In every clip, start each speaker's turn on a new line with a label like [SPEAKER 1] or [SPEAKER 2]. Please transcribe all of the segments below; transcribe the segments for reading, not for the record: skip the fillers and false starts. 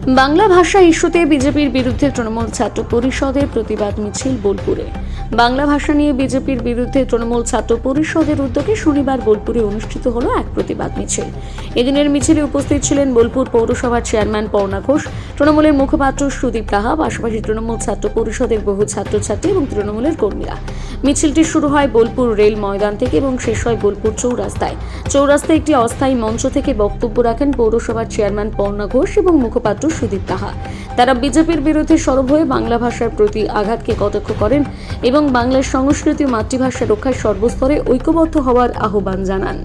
[SPEAKER 1] বাংলা ভাষা ইস্যুতে বিজেপির বিরুদ্ধে তৃণমূল ছাত্র পরিষদের প্রতিবাদ মিছিল বোলপুরে। বাংলা ভাষা নিয়ে বিজেপির বিরুদ্ধে তৃণমূল ছাত্র পরিষদের উদ্যোগে শনিবার বোলপুরে অনুষ্ঠিত হলো এক প্রতিবাদ মিছিল। এদিনের মিছিলে উপস্থিত ছিলেন বোলপুর পৌরসভার চেয়ারম্যান পর্ণা ঘোষ, তৃণমূলের মুখপাত্র সুদীপ কাহা, পাশাপাশি তৃণমূল ছাত্র পরিষদের বহু ছাত্রছাত্রী এবং তৃণমূলের কর্মীরা। মিছিলটি শুরু হয় বোলপুর রেল ময়দান থেকে এবং শেষ হয় বোলপুর চৌরাস্তায়। চৌরাস্তায় একটি অস্থায়ী মঞ্চ থেকে বক্তব্য রাখেন পৌরসভার চেয়ারম্যান পর্ণা ঘোষ এবং মুখপাত্র সুদীপ কাহা। তারা বিজেপির বিরুদ্ধে সরব হয়ে বাংলা ভাষার প্রতি আঘাতকে কটাক্ষ করেন এবং বাংলার সংস্কৃতি ও মাতৃভাষা রক্ষায় সর্বস্তরে ঐক্যবদ্ধ হওয়ার আহ্বান জানান।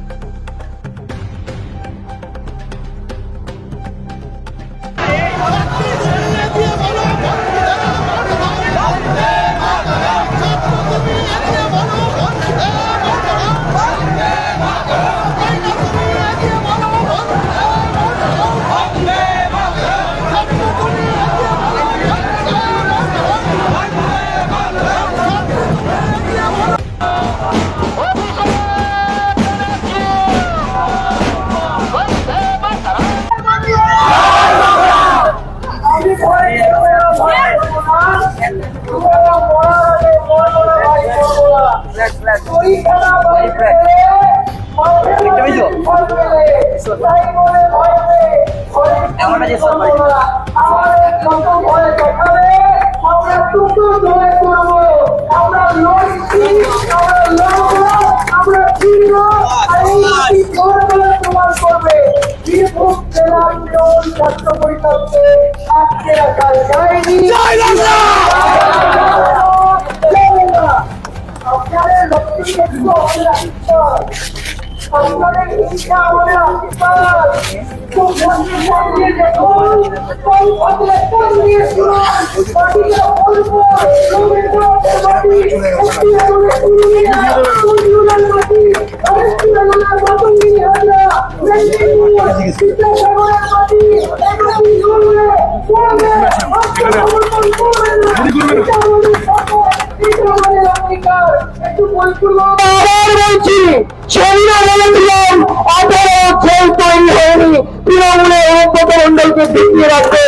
[SPEAKER 2] তৃণমূলকে দেখিয়ে রাখবে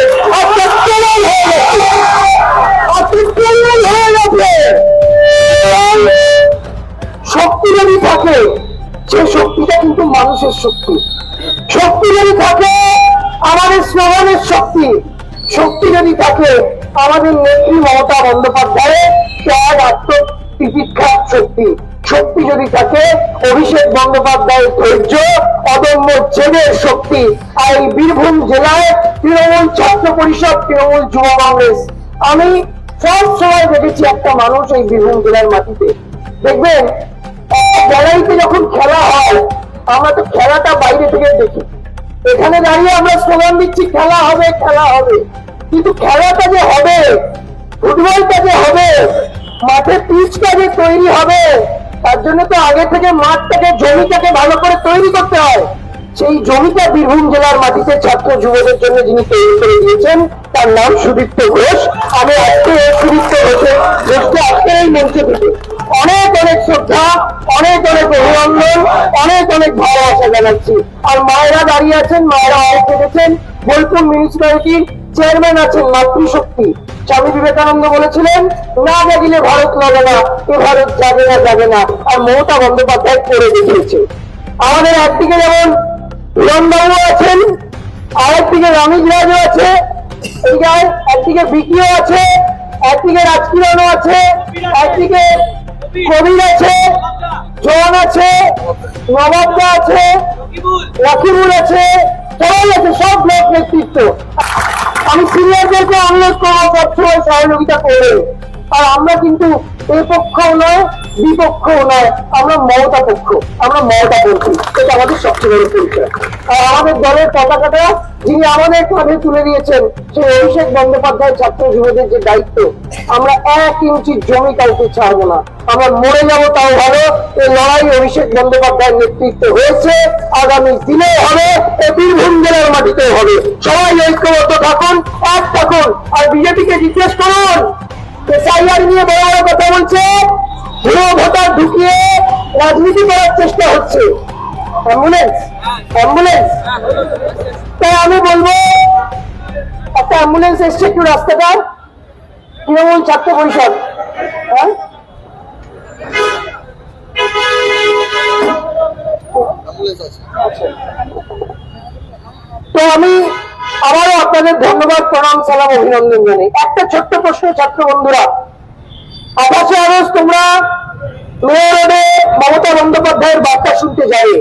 [SPEAKER 2] শক্তি যদি থাকে, সে শক্তিটা কিন্তু মানুষের শক্তি। শক্তি যদি থাকে আমাদের স্লোগানের শক্তি, শক্তি যদি থাকে আমাদের নেত্রী মমতা বন্দ্যোপাধ্যায়ের ত্যাগ আত্মতিতিক্ষার শক্তি, শক্তি যদি থাকে অভিষেক বন্দ্যোপাধ্যায়ের ধৈর্য অদম্য জেদের শক্তি। আর এই বীরভূম জেলায় তৃণমূল ছাত্র পরিষদ, তৃণমূল যুব কংগ্রেস, আমি সব সময় দেখেছি একটা মানুষ এই বীরভূম জেলার মাটিতে। দেখবেন গ্যালারিতে যখন খেলা হয় আমরা তো খেলাটা বাইরে থেকে দেখি, এখানে দাঁড়িয়ে আমরা স্লোগান দিচ্ছি খেলা হবে খেলা হবে, কিন্তু খেলাটা যে হবে, ফুটবলটা যে হবে, মাঠে পিচটা যে তৈরি হবে, তার জন্য তো আগে থেকে মাঠটাকে জমিটাকে ভালো করে তৈরি করতে হয়। সেই জমিটা বীরভূম জেলার মাটিতে ছাত্র যুবদের জন্য যিনি তৈরি করে দিয়েছেন তার নাম সুদীপ্ত ঘোষ। আমি আজকে সুদীপ্ত ঘোষকে আজকের এই মঞ্চে থেকে অনেক অনেক শ্রদ্ধা, অনেক অনেক অভিনন্দন, অনেক অনেক ভালোবাসা জানাচ্ছি। আর মায়েরা দাঁড়িয়ে আছেন, মায়েরা অনেক দেখেছেন, বোলপুর মিউনিসিপ্যালিটির চেয়ারম্যান আছেন মাতৃশক্তি। স্বামী বিবেকানন্দ বলেছিলেন না জাগিলে ভারত লাগে না, এ ভারত জাগে না জাগে না, আর মমতা বন্দ্যোপাধ্যায় করে দেখিয়েছে। আমাদের একদিকে যেমন হিরণবাবু আছেন, আরেকদিকে রমেশ রাজও আছে, একদিকে বিকিও আছে, একদিকে রাজকিরণও আছে, একদিকে কবির আছে, জোয়ান আছে, নবাবদা আছে, রাকিবুল আছে, সবাই আছে, সব ব্লক নেতৃত্ব। আমি সিনিয়রদেরকে অনুরোধ করবো সবসময় সহযোগিতা করবে। আর আমরা কিন্তু এই পক্ষও নয় বিপক্ষও নয়, আমরা মমতা পক্ষ, আমরা মমতা পক্ষী, এটা আমাদের সবচেয়ে বড় পরিচয়। আর আমাদের দলের পতাকাটা যিনি আমাদের কাঁধে তুলে দিয়েছেন সেই অভিষেক বন্দ্যোপাধ্যায় ছাত্র যুবদের যে দায়িত্ব, আমরা 1 ইঞ্চি জমি কাউকে ছাড়বো না, আমরা মরে যাবো তাও ভালো। এই লড়াই অভিষেক বন্দ্যোপাধ্যায়ের নেতৃত্ব হয়েছে, আগামী দিনে হবে, এই বীরভূম জেলার মাটিতেও হবে। সবাই ঐক্যবদ্ধ থাকুন, এক থাকুন। আর বিজেপিকে জিজ্ঞেস করুন, এসআইআর নিয়ে বড় বড় কথা বলছে, ভুয়ো ভোটার ঢুকিয়ে রাজনীতি করার চেষ্টা হচ্ছে। অ্যাম্বুলেন্স তাই আমি বলবো একটা অ্যাম্বুলেন্স এসছে একটু রাস্তাটা? তৃণমূল ছাত্র পরিষদ, হ্যাঁ? তো আমি আবারও আপনাদের ধন্যবাদ, প্রণাম, সালাম, অভিনন্দন জানাই। একটা ছোট্ট প্রশ্ন ছাত্র বন্ধুরা, 28 আগস্ট তোমরা মেয়র রোডে মমতা বন্দ্যোপাধ্যায়ের বার্তা শুনতে যাবে।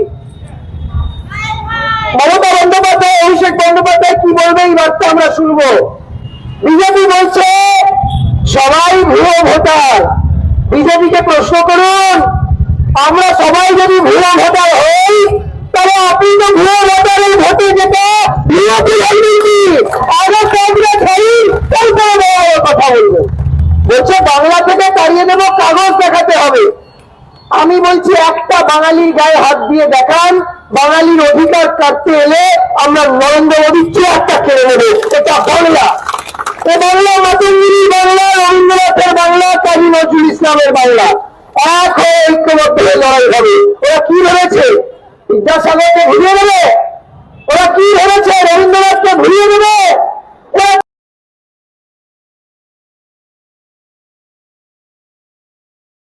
[SPEAKER 2] মমতা বন্দ্যোপাধ্যায়, অভিষেক বন্দ্যোপাধ্যায় কি বলবে এই বার্তা আমরা শুনবো। বিজেপি বলছে সবাই ভুয়ো ভোটার। বিজেপিকে প্রশ্ন করুন, আমরা সবাই যদি ভুয়ো ভোটার হই তাহলে আপনি তো ভুয়ো ভোটারের ভোটে যেতে বিরোধী রাজনীতি আগে কংগ্রেস হই তারপরে কথা বলবো। বলছে বাংলা থেকে তাড়িয়ে দেবো, কাগজ দেখাতে হবে। আমি বলছি একটা বাঙালির গায়ে হাত দিয়ে দেখান, বাঙালির অধিকার কাটতে এলে আমরা নরেন্দ্র মোদীর চেয়ারটা কেড়ে নেবো। এটা বাংলা, এ বাংলা মাতঙ্গিনী বাংলা, রবীন্দ্রনাথের বাংলা, কাজী নজরুল ইসলামের বাংলা। এক হয়ে ঐক্যবদ্ধ হয়ে লড়াই হবে। ওরা কি ভেবেছে বিদ্যাসাগরকে ঘুরিয়ে দেবে?